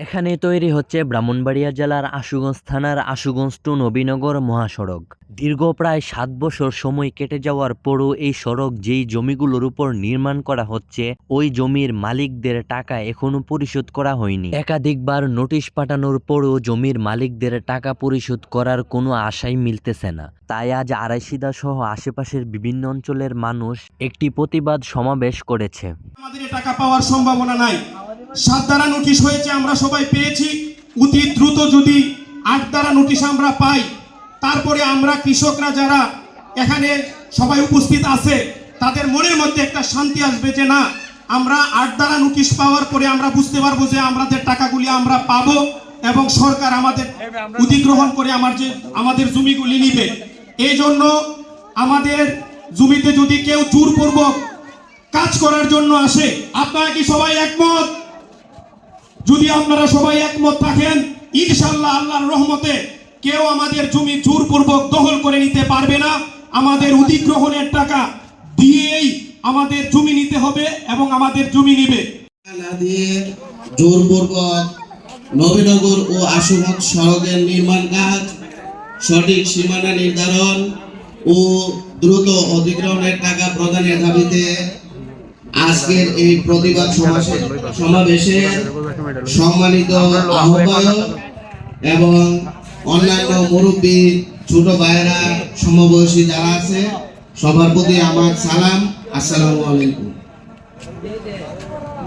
এখানে তৈরি হচ্ছে ব্রাহ্মণবাড়িয়া জেলার আশুগঞ্জ থানার আশুগঞ্জ টু নবীনগর মহাসড়ক। দীর্ঘ প্রায় ৭ বছর সময় কেটে যাওয়ার পরও এই সড়ক যেই জমিগুলোর উপর নির্মাণ করা হচ্ছে ওই জমির মালিকদের টাকা এখনো পরিশোধ করা হয়নি। একাধিকবার নোটিশ পাঠানোর পরও জমির মালিকদের টাকা পরিশোধ করার কোনো আশাই মিলতেছে না। তাই আজ আড়াইশিদা সহ আশেপাশের বিভিন্ন অঞ্চলের মানুষ একটি প্রতিবাদ সমাবেশ করেছে। আমাদের টাকা পাওয়ার সম্ভাবনা নাই। ৭ ধারা নোটিশ হয়েছে, আমরা সবাই পেয়েছি। অতি দ্রুত যদি ৮ ধারা নোটিশ আমরা পাই, তারপরে আমরা কৃষকরা যারা এখানে সবাই উপস্থিত আছে তাদের মনের মধ্যে একটা শান্তি আসবে যে না, আমরা ৮ ধারা নোটিশ পাওয়ার পরে আমরা বুঝতে পারবো যে আমাদের টাকাগুলি আমরা পাবো এবং সরকার আমাদের অধিগ্রহণ করে আমাদের জমিগুলি নিবে। এই জন্য আমাদের জমিতে যদি কেউ জোরপূর্বক কাজ করার জন্য আসে, আপনারা কি সবাই একমত? যদি আপনারা সবাই একমত থাকেন, ইনশাআল্লাহ আল্লাহর রহমতে কেউ আমাদের জমি জোরপূর্বক দখল করে নিতে পারবে না। আমাদের অধিগ্রহণের টাকা দিয়েই আমাদের জমি নিতে হবে এবং আমাদের জমি নিবে। জোরপূর্বক নবীনগর ও আশুগঞ্জ সড়কের নির্মাণ কাজ, সঠিক সীমানা নির্ধারণ ও দ্রুত অধিগ্রহণের টাকা প্রদানের দাবিতে আজকের এই প্রতিবাদ সমাবেশে সম্মানিত আহ্বায়ক এবং অন্যান্য মুরব্বী, ছোট ভাইয়েরা, সমবয়সী যারা আছে সবার প্রতি আমার সালাম, আসসালামু আলাইকুম।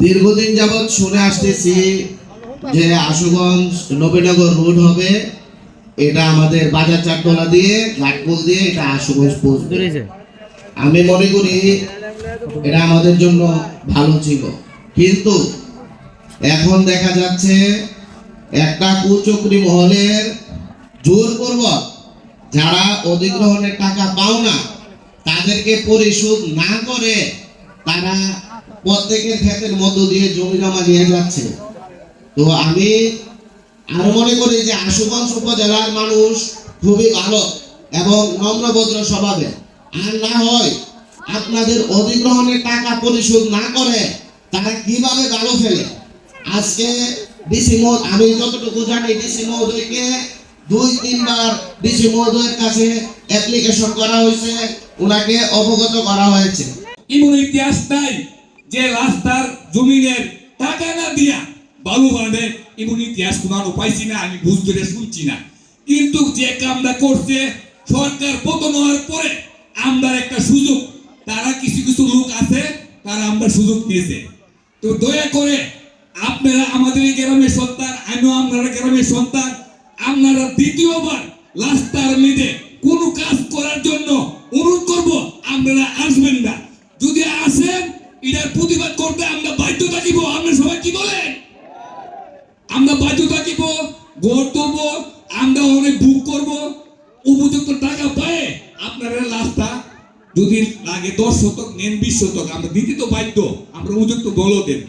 দীর্ঘদিন যাবৎ শুনে আসতেছি যে আশুগঞ্জ নবীনগর রোড হবে, এটা আমাদের বাজার চারতলা দিয়ে ঘাটপুল দিয়ে এটা আশুগঞ্জ পৌঁছবে। আমি মনে করি এটা আমাদের জন্য ভালো ছিল, কিন্তু এখন দেখা যাচ্ছে একটা কুচক্রী মহলের জোরপূর্বক যারা অধিগ্রহণের টাকা পাও না তাদেরকে পরিশোধ না করে তারা প্রত্যেকের ক্ষেতের মধ্য দিয়ে জমি জমা নিয়ে যাচ্ছে। তো আমি আরো মনে করি যে আশুগঞ্জ উপজেলার মানুষ খুবই ভালো এবং নম্রভদ্র স্বভাবের, আর না হয় আপনাদের অধিগ্রহণের টাকা পরিশোধ না করে তারা কিভাবে গালো ফেলে। আজকে ডিসি মহোদয়, আমি যতটুকু জানি ডিসি মহোদয়কে ২-৩ বার ডিসি মহোদয়ের কাছে অ্যাপ্লিকেশন করা হয়েছে, ওনাকে অবগত করা হয়েছে। এমন ইতিহাস নাই যে রাস্তার জমিনের টাকা না দিয়া বালু বাঁধে, এমন ইতিহাস কোনো পাইছি না, আমি বুঝ ধরে শুনছি না। কিন্তু যে কামটা করছে সরকার পতন হওয়ার পরে আমরা একটা সুযোগ, তারা কিছু কিছু লোক আছে তারা আমরা সুযোগ দিয়েছে। তো দয়া করে আপনারা আমাদের এই গ্রামের সন্তান, আমিও আপনারা গ্রামের সন্তান, আপনারা দ্বিতীয়বার রাস্তার মেঝে কোনো কাজ করার জন্য অনুরোধ করব, আপনারা আসবেন না। যদি আসেন এটার প্রতিবাদ করতে আমরা বাধ্য থাকিব। আমরা সবাই কি বলেন? আমরা বাধ্য থাকিব, ভোট দেবো, আমরা অনেক বুক করব, উপযুক্ত টাকা পায় আপনারা রাস্তা যদি লাগে ১০ শতক নেন, ২০ শতক আমরা দিতে তো বাধ্য, আমরা উপযুক্ত দলও দেন।